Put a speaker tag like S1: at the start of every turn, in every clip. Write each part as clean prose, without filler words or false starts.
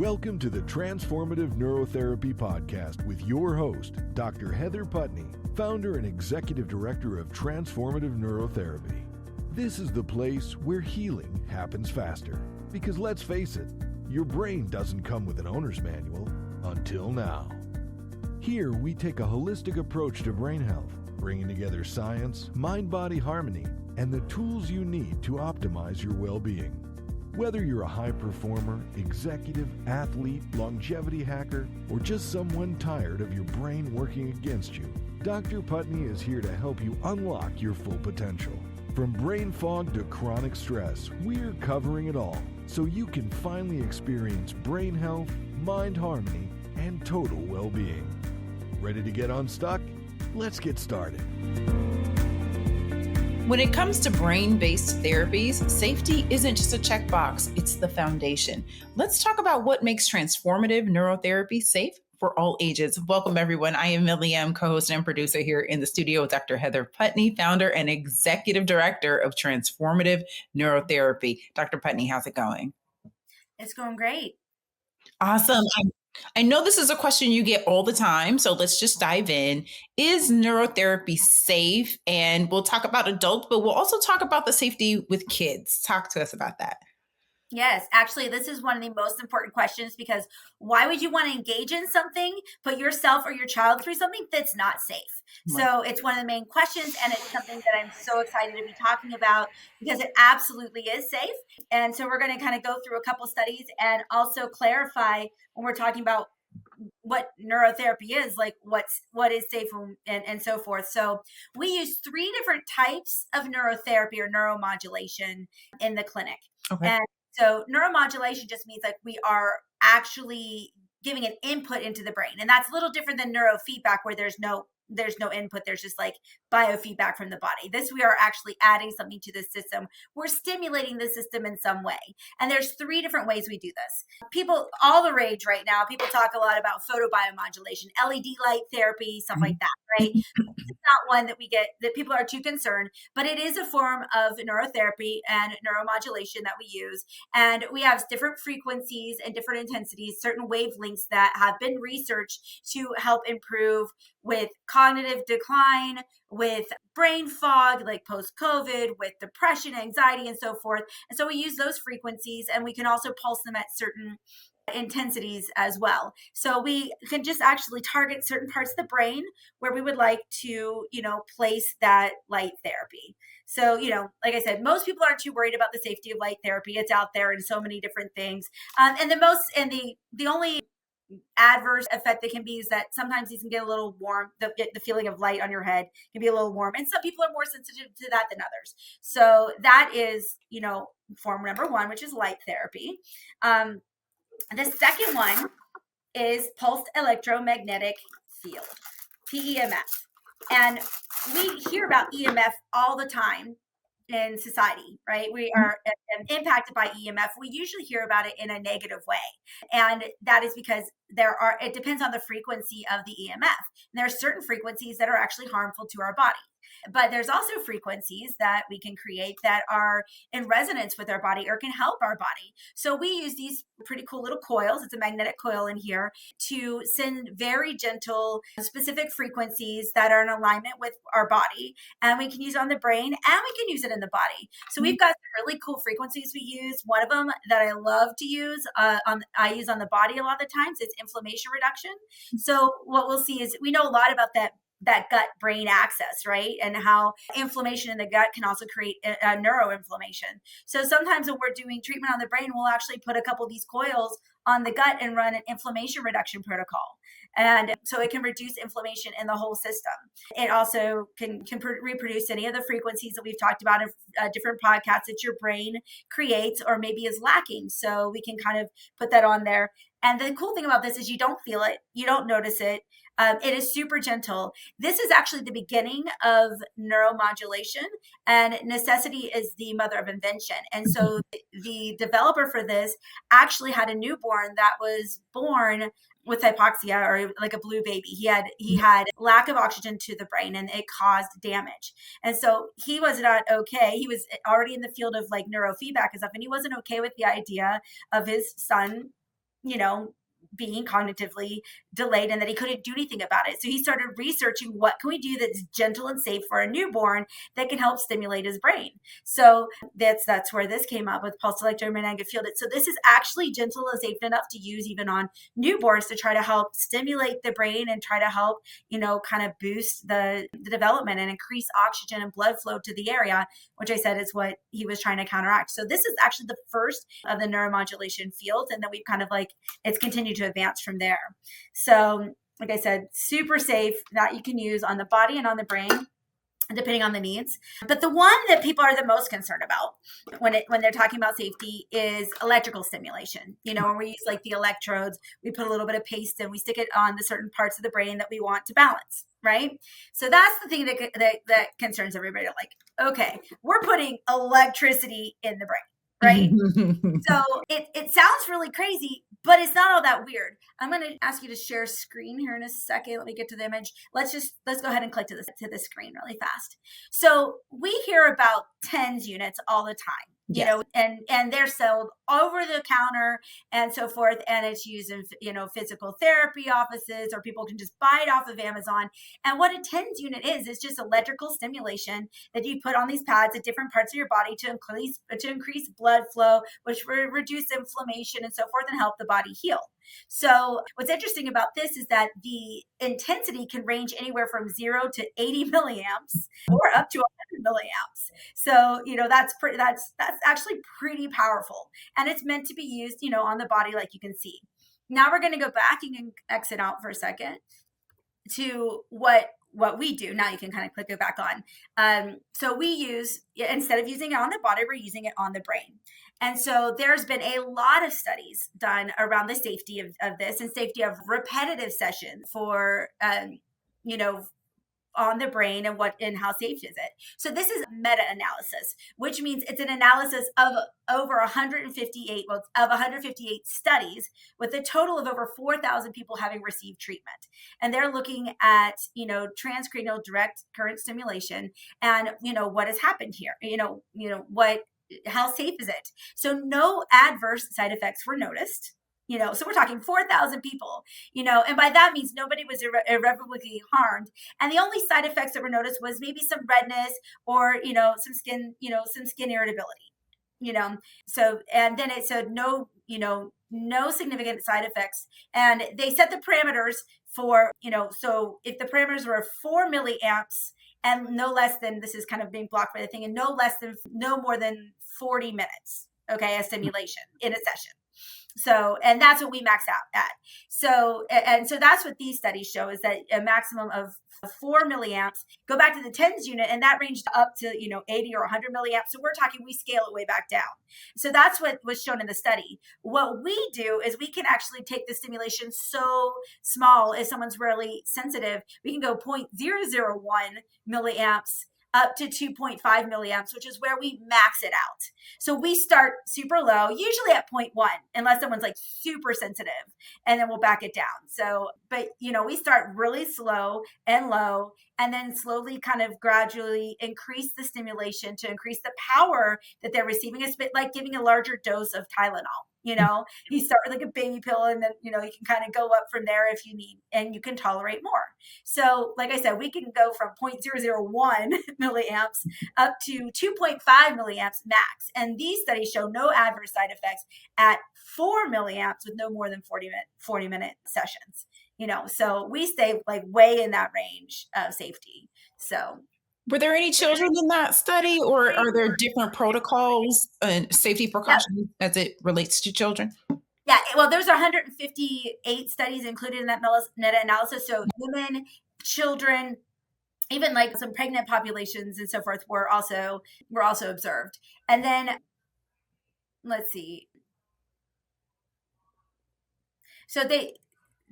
S1: Welcome to the Transformative Neurotherapy Podcast with your host, Dr. Heather Putney, founder and executive director of Transformative Neurotherapy. This is the place where healing happens faster. Because let's face it, your brain doesn't come with an owner's manual until now. Here, we take a holistic approach to brain health, bringing together science, mind-body harmony, and the tools you need to optimize your well-being. Whether you're a high performer, executive, athlete, longevity hacker, or just someone tired of your brain working against you, Dr. Putney is here to help you unlock your full potential. From brain fog to chronic stress, we're covering it all so you can finally experience brain health, mind harmony, and total well-being. Ready to get unstuck? Let's get started.
S2: When it comes to brain-based therapies, safety isn't just a checkbox, it's the foundation. Let's talk about what makes transformative neurotherapy safe for all ages. Welcome, everyone. I am Millie M., co-host and producer here in the studio with Dr. Heather Putney, founder and executive director of Transformative Neurotherapy. Dr. Putney, how's it going?
S3: It's going great.
S2: Awesome. I know this is a question you get all the time, so let's just dive in. Is neurotherapy safe? And we'll talk about adults, but we'll also talk about the safety with kids. Talk to us about that.
S3: Yes, actually, this is one of the most important questions because why would you want to engage in something, put yourself or your child through something that's not safe? Right. So it's one of the main questions, and it's something that I'm so excited to be talking about because it absolutely is safe. And so we're going to kind of go through a couple studies and also clarify when we're talking about what neurotherapy is, like what is safe and so forth. So we use 3 different types of neurotherapy or neuromodulation in the clinic. Okay. And so neuromodulation just means like we are actually giving an input into the brain. And that's a little different than neurofeedback where there's no input. There's just like biofeedback from the body. This, we are actually adding something to the system. We're stimulating the system in some way. And there's 3 different ways we do this. People, all the rage right now, people talk a lot about photobiomodulation, LED light therapy, stuff like that, right? It's not one that people are too concerned, but it is a form of neurotherapy and neuromodulation that we use. And we have different frequencies and different intensities, certain wavelengths that have been researched to help improve with cognitive decline, with brain fog, like post-COVID, with depression, anxiety, and so forth. And so we use those frequencies, and we can also pulse them at certain intensities as well. So we can just actually target certain parts of the brain where we would like to, place that light therapy. So, like I said, most people aren't too worried about the safety of light therapy. It's out there in so many different things. And the only adverse effect that can be is that sometimes these can get a little warm. The feeling of light on your head can be a little warm, and some people are more sensitive to that than others. So that is, form number 1, which is light therapy. The second one is pulsed electromagnetic field, PEMF. And we hear about EMF all the time in society, right? We are impacted by EMF. We usually hear about it in a negative way. And that is because it depends on the frequency of the EMF. And there are certain frequencies that are actually harmful to our body. But there's also frequencies that we can create that are in resonance with our body or can help our body. So we use these pretty cool little coils. It's a magnetic coil in here to send very gentle, specific frequencies that are in alignment with our body. And we can use it on the brain and we can use it in the body. So we've got some really cool frequencies we use. One of them that I love to use, I use on the body a lot of the times, is inflammation reduction. So what we'll see is we know a lot about that gut-brain axis, right? And how inflammation in the gut can also create a neuroinflammation. So sometimes when we're doing treatment on the brain, we'll actually put a couple of these coils on the gut and run an inflammation reduction protocol. And so it can reduce inflammation in the whole system. It also can reproduce any of the frequencies that we've talked about in different podcasts that your brain creates or maybe is lacking. So we can kind of put that on there. And the cool thing about this is you don't feel it, you don't notice it. It is super gentle. This is actually the beginning of neuromodulation, and necessity is the mother of invention. And so the developer for this actually had a newborn that was born with hypoxia, or like a blue baby. He had lack of oxygen to the brain, and it caused damage. And so he was not okay. He was already in the field of like neurofeedback and stuff, and he wasn't okay with the idea of his son being cognitively delayed and that he couldn't do anything about it. So he started researching what can we do that's gentle and safe for a newborn that can help stimulate his brain. So that's where this came up with pulsed electromagnetic field. So this is actually gentle and safe enough to use even on newborns to try to help stimulate the brain and try to help, kind of boost the development and increase oxygen and blood flow to the area, which I said is what he was trying to counteract. So this is actually the first of the neuromodulation field. And then we've kind of it's continued to advance from there. So like I said, super safe that you can use on the body and on the brain, depending on the needs. But the one that people are the most concerned about when they're talking about safety is electrical stimulation. When we use the electrodes, we put a little bit of paste and we stick it on the certain parts of the brain that we want to balance, right? So that's the thing that concerns everybody. Okay, we're putting electricity in the brain, right? So it sounds really crazy, but it's not all that weird. I'm going to ask you to share screen here in a second. Let me get to the image. Let's go ahead and click to the screen really fast. So we hear about TENS units all the time. And they're sold over the counter and so forth. And it's used in, physical therapy offices, or people can just buy it off of Amazon. And what a TENS unit is just electrical stimulation that you put on these pads at different parts of your body to increase blood flow, which will reduce inflammation and so forth and help the body heal. So what's interesting about this is that the intensity can range anywhere from 0 to 80 milliamps or up to 100 milliamps. So, that's actually pretty powerful. And it's meant to be used, on the body, like you can see. Now we're going to go back. You can exit out for a second to what we do. Now you can kind of click it back on. So we use, instead of using it on the body, we're using it on the brain. And so there's been a lot of studies done around the safety of this and safety of repetitive sessions for, on the brain and how safe is it. So this is meta-analysis, which means it's an analysis of over 158 studies with a total of over 4,000 people having received treatment. And they're looking at, transcranial direct current stimulation and, what has happened here, how safe is it? So no adverse side effects were noticed. So we're talking 4,000 people, and by that means nobody was irreparably harmed. And the only side effects that were noticed was maybe some redness or, some skin irritability, So, and then it said no significant side effects. And they set the parameters for, so if the parameters were 4 milliamps and no less than, this is kind of being blocked by the thing, and no more than 40 minutes, okay, a stimulation in a session. So, and that's what we max out at. So, and so that's what these studies show is that a maximum of 4 milliamps. Go back to the TENS unit, and that ranged up to 80 or 100 milliamps. So we're talking, we scale it way back down. So that's what was shown in the study. What we do is we can actually take the stimulation so small, if someone's really sensitive, we can go 0.001 milliamps up to 2.5 milliamps, which is where we max it out. So we start super low, usually at 0.1, unless someone's super sensitive, and then we'll back it down. So, but we start really slow and low, and then slowly kind of gradually increase the stimulation to increase the power that they're receiving. It's a bit like giving a larger dose of Tylenol. You start with a baby pill, and then, you can kind of go up from there if you need, and you can tolerate more. So like I said, we can go from 0.001 milliamps up to 2.5 milliamps max. And these studies show no adverse side effects at 4 milliamps with no more than 40 minute sessions, so we stay way in that range of safety. So
S2: were there any children in that study, or are there different protocols and safety precautions as it relates to children?
S3: Yeah, well, there's 158 studies included in that meta-analysis. So women, children, even some pregnant populations and so forth were also observed. And then let's see. So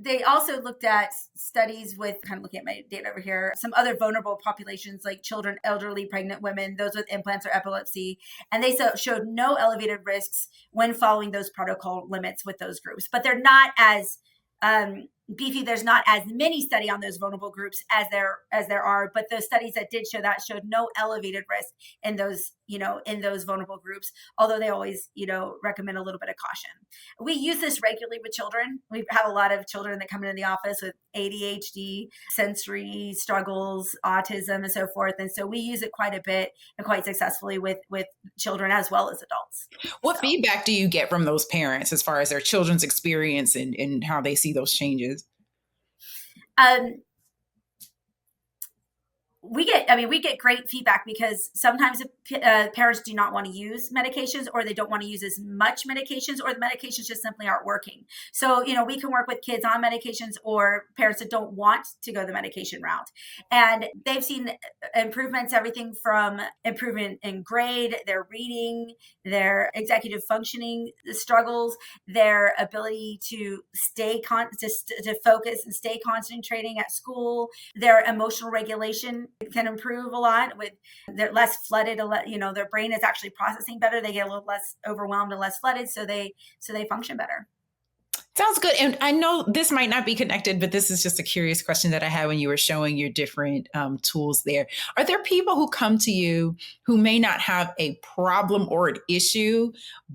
S3: they also looked at studies with, kind of looking at my data over here, some other vulnerable populations like children, elderly, pregnant women, those with implants or epilepsy. And they showed no elevated risks when following those protocol limits with those groups. But they're not as beefy. There's not as many study on those vulnerable groups as there are, but the studies that did show that showed no elevated risk in those, in those vulnerable groups, although they always, recommend a little bit of caution. We use this regularly with children. We have a lot of children that come into the office with ADHD, sensory struggles, autism, and so forth. And so we use it quite a bit and quite successfully with children as well as adults.
S2: What feedback do you get from those parents as far as their children's experience and how they see those changes?
S3: We get great feedback because sometimes parents do not want to use medications, or they don't want to use as much medications, or the medications just simply aren't working. So, we can work with kids on medications or parents that don't want to go the medication route. And they've seen improvements, everything from improvement in grade, their reading, their executive functioning struggles, their ability to stay to focus and stay concentrating at school, their emotional regulation can improve a lot. With they're less flooded, their brain is actually processing better. They get a little less overwhelmed and less flooded, so they function better.
S2: Sounds good. And I know this might not be connected, but this is just a curious question that I had when you were showing your different tools there. Are there people who come to you who may not have a problem or an issue,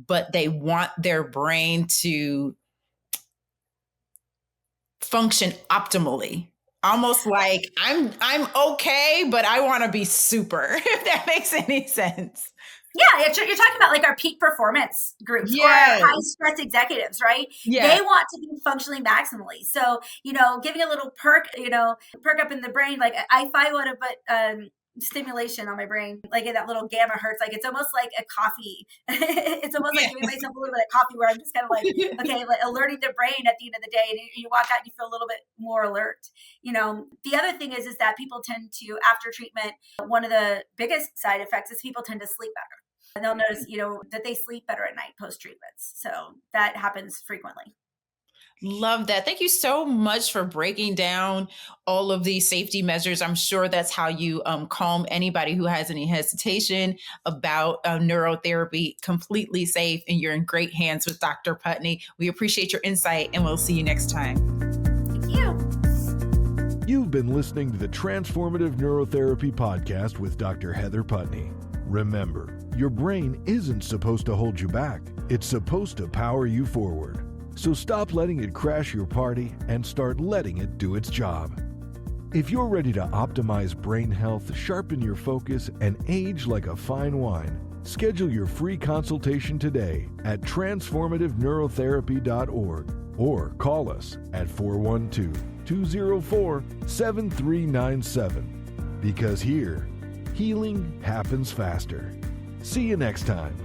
S2: but they want their brain to function optimally? Almost like I'm okay, but I want to be super, if that makes any sense.
S3: Yeah, you're talking about like our peak performance groups, or our high stress executives, right? Yeah. They want to be functioning maximally. So, giving a little perk up in the brain, like I want to put stimulation on my brain, like in that little gamma hertz, like it's almost like a coffee. It's almost like giving myself a little bit of coffee, where I'm just kind of like, okay, like alerting the brain at the end of the day, and you walk out and you feel a little bit more alert. The other thing is that people tend to, after treatment, one of the biggest side effects is people tend to sleep better. And they'll notice, that they sleep better at night post treatments. So that happens frequently.
S2: Love that. Thank you so much for breaking down all of these safety measures. I'm sure that's how you calm anybody who has any hesitation about neurotherapy. Completely safe, and you're in great hands with Dr. Putney. We appreciate your insight, and we'll see you next time.
S3: Thank you.
S1: You've been listening to the Transformative Neurotherapy Podcast with Dr. Heather Putney. Remember, your brain isn't supposed to hold you back. It's supposed to power you forward. So stop letting it crash your party and start letting it do its job. If you're ready to optimize brain health, sharpen your focus, and age like a fine wine, schedule your free consultation today at transformativeneurotherapy.org or call us at 412-204-7397. Because here, healing happens faster. See you next time.